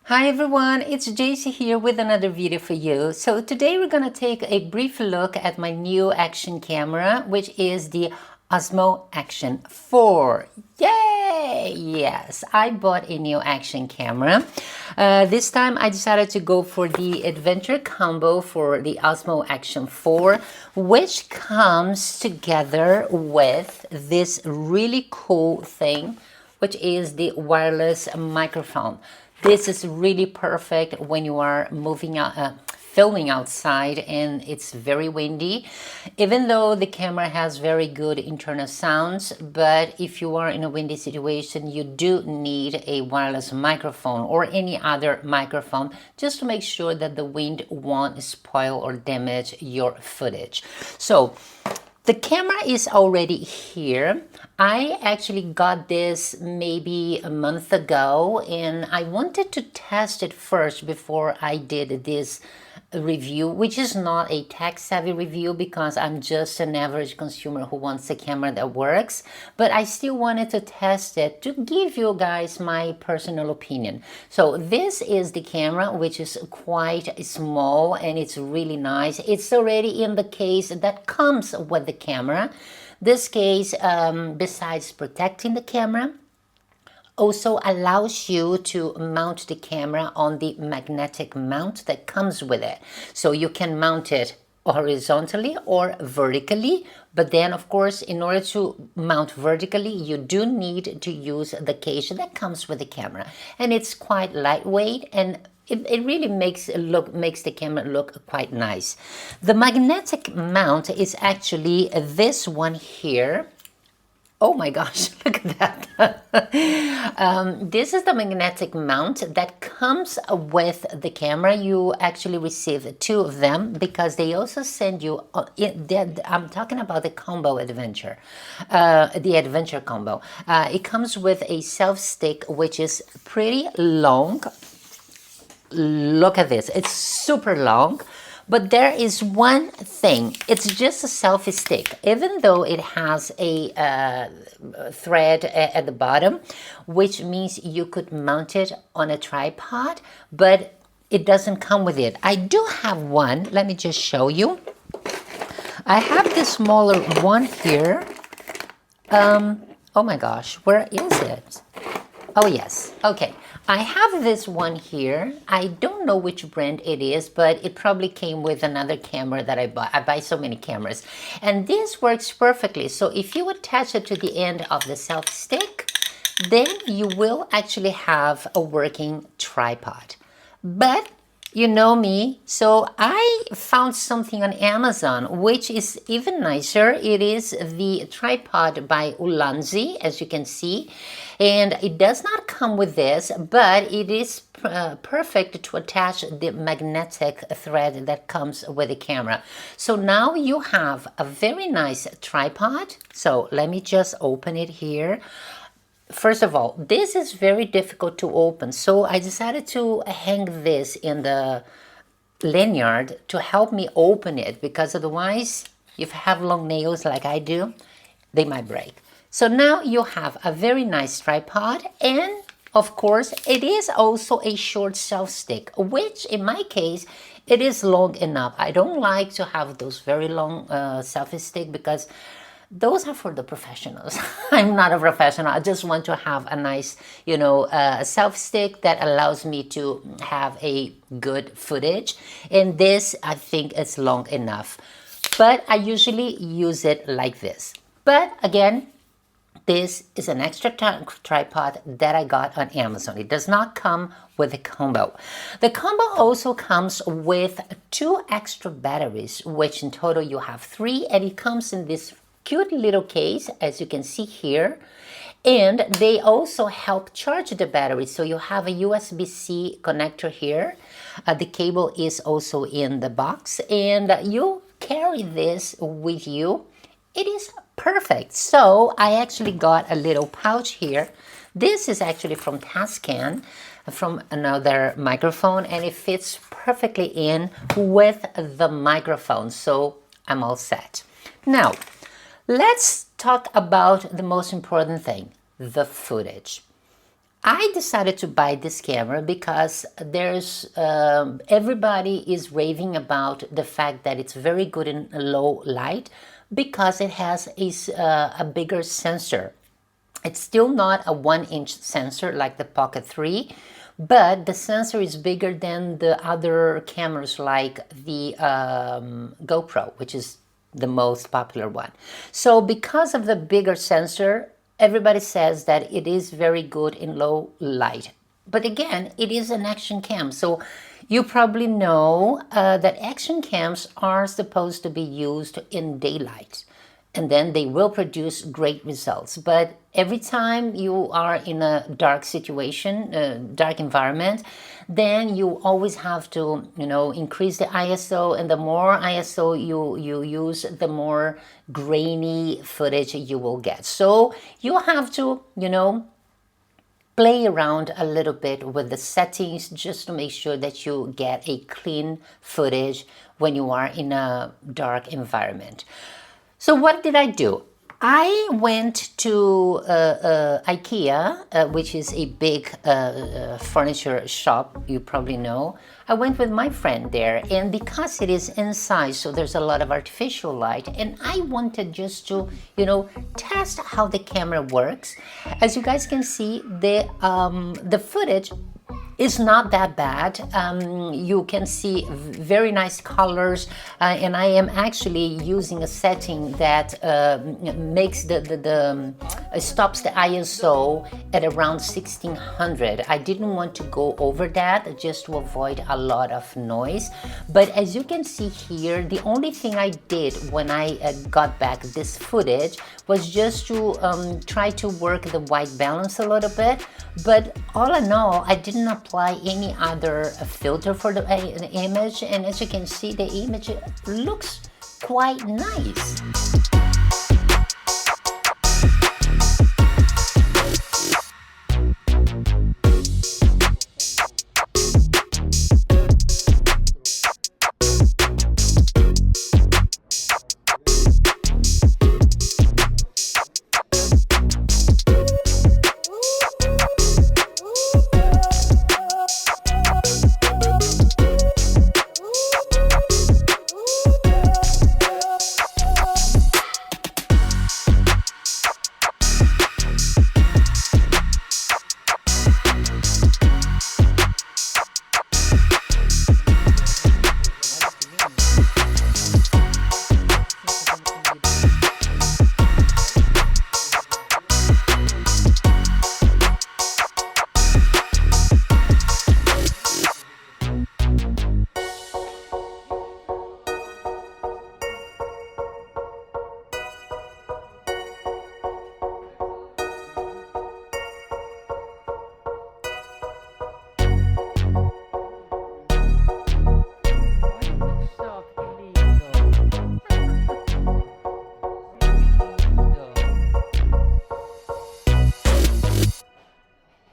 Hi everyone, it's JC here with another video for you. So today we're going to take a brief look at my new action camera, which is the Osmo Action 4. Yay! Yes, I bought a new action camera. This time I decided to go for the adventure combo for the Osmo Action 4, which comes together with this really cool thing, which is the wireless microphone. This is really perfect when you are filming outside and it's very windy. Even though the camera has very good internal sounds, but if you are in a windy situation, you do need a wireless microphone or any other microphone just to make sure that the wind won't spoil or damage your footage. So the camera is already here. I actually got this maybe a month ago and I wanted to test it first before I did this review, which is not a tech savvy review because I'm just an average consumer who wants a camera that works, but I still wanted to test it to give you guys my personal opinion. So this is the camera, which is quite small and it's really nice. It's already in the case that comes with the camera. This case, besides protecting the camera, also allows you to mount the camera on the magnetic mount that comes with it. So you can mount it horizontally or vertically, but then of course in order to mount vertically you do need to use the case that comes with the camera, and it's quite lightweight and it really makes the camera look quite nice. The magnetic mount is actually this one here. Oh my gosh, look at that. This is the magnetic mount that comes with the camera. You actually receive two of them because they also send you, I'm talking about the combo adventure, the adventure combo. It comes with a self stick, which is pretty long. Look at this, it's super long. But there is one thing, it's just a selfie stick, even though it has a thread at the bottom, which means you could mount it on a tripod, but it doesn't come with it. I do have one, let me just show you. I have this smaller one here. Oh my gosh, where is it? Oh yes, okay. I have this one here. I don't know which brand it is, but it probably came with another camera that I bought. I buy so many cameras. And this works perfectly. So if you attach it to the end of the selfie stick, then you will actually have a working tripod. But you know me, so I found something on Amazon which is even nicer. It is the tripod by Ulanzi, as you can see, and it does not come with this, but it is perfect to attach the magnetic thread that comes with the camera. So now you have a very nice tripod. So let me just open it here. First of all, this is very difficult to open, so I decided to hang this in the lanyard to help me open it, because otherwise, if you have long nails like I do, they might break. So now you have a very nice tripod, and of course, it is also a short self stick, which in my case, it is long enough. I don't like to have those very long selfie stick because those are for the professionals. I'm not a professional. I just want to have a nice, self stick that allows me to have a good footage. And this, I think, is long enough. But I usually use it like this. But again, this is an extra tripod that I got on Amazon. It does not come with a combo. The combo also comes with 2 extra batteries, which in total you have 3, and it comes in this cute little case, as you can see here, and they also help charge the battery. So you have a USB-C connector here. The cable is also in the box, and you carry this with you. It is perfect. So I actually got a little pouch here. This is actually from Tascam, from another microphone, and it fits perfectly in with the microphone. So I'm all set. Now, let's talk about the most important thing, the footage. I decided to buy this camera because there's everybody is raving about the fact that it's very good in low light because it has a bigger sensor. It's still not a 1-inch sensor like the Pocket 3, but the sensor is bigger than the other cameras like the GoPro, which is the most popular one. So because of the bigger sensor, everybody says that it is very good in low light. But again, it is an action cam. So you probably know that action cams are supposed to be used in daylight, and then they will produce great results. But every time you are in a dark situation, dark environment, then you always have to, increase the ISO, and the more ISO you use, the more grainy footage you will get. So you have to, play around a little bit with the settings just to make sure that you get a clean footage when you are in a dark environment. So what did I do? I went to Ikea, which is a big furniture shop, you probably know. I went with my friend there, and because it is inside, so there's a lot of artificial light, and I wanted just to, test how the camera works. As you guys can see, the footage is not that bad. You can see very nice colors, and I am actually using a setting that makes stops the ISO at around 1600. I didn't want to go over that just to avoid a lot of noise. But as you can see here, the only thing I did when I got back this footage was just to try to work the white balance a little bit. But all in all, I didn't apply any other filter for the image, and as you can see, the image looks quite nice.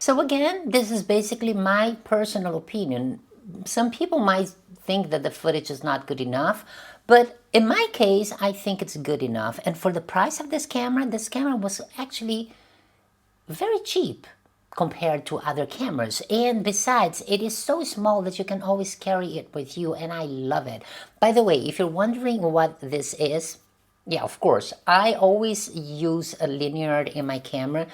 So again, this is basically my personal opinion. Some people might think that the footage is not good enough, but in my case, I think it's good enough. And for the price of this camera was actually very cheap compared to other cameras. And besides, it is so small that you can always carry it with you, and I love it. By the way, if you're wondering what this is, yeah, of course, I always use a linear in my camera.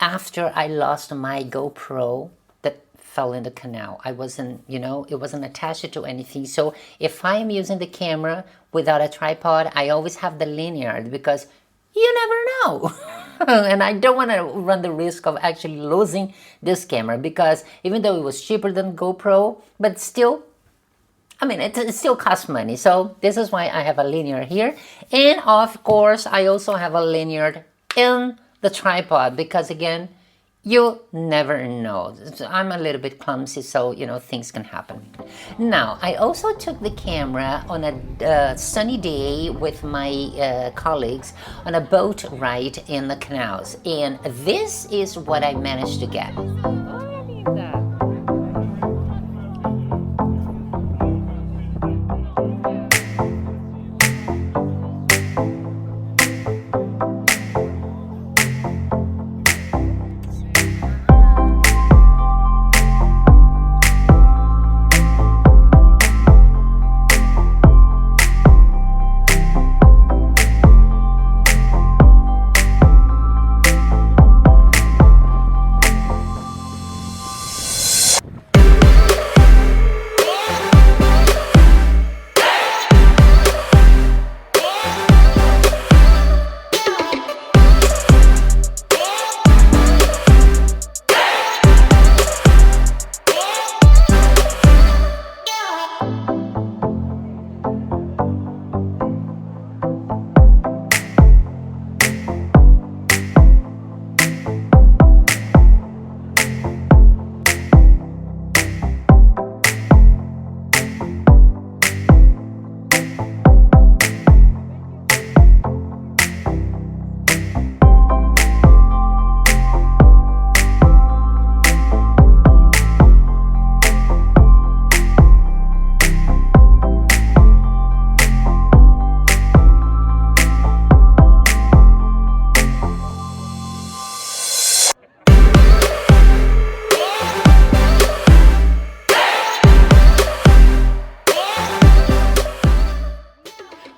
After I lost my GoPro that fell in the canal, I wasn't, it wasn't attached to anything. So if I am using the camera without a tripod, I always have the linear because you never know. And I don't want to run the risk of actually losing this camera, because even though it was cheaper than GoPro, but still, I mean, it still costs money. So this is why I have a linear here. And of course, I also have a linear in the tripod, because again, you never know. I'm a little bit clumsy, so things can happen. Now, I also took the camera on a sunny day with my colleagues on a boat ride in the canals, and this is what I managed to get. Oh, I need that.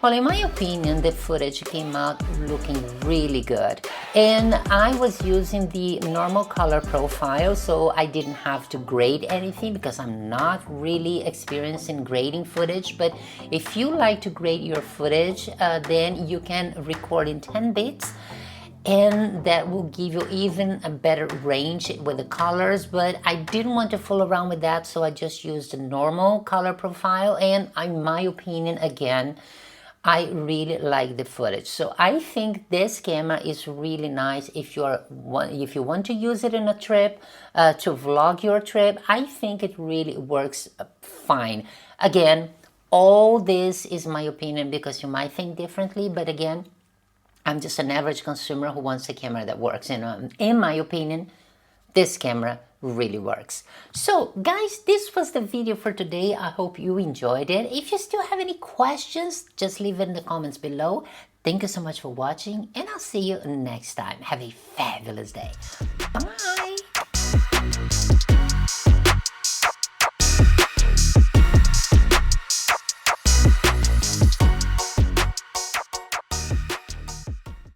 Well, in my opinion, the footage came out looking really good. And I was using the normal color profile, so I didn't have to grade anything because I'm not really experienced in grading footage. But if you like to grade your footage, then you can record in 10 bits. And that will give you even a better range with the colors, but I didn't want to fool around with that, so I just used a normal color profile. And in my opinion, again, I really like the footage. So I think this camera is really nice if you want to use it in a trip, to vlog your trip. I think it really works fine. Again, all this is my opinion because you might think differently, but again, I'm just an average consumer who wants a camera that works. And in my opinion, this camera really works. So guys, this was the video for today. I hope you enjoyed it. If you still have any questions, just leave it in the comments below. Thank you so much for watching, and I'll see you next time. Have a fabulous day. Bye.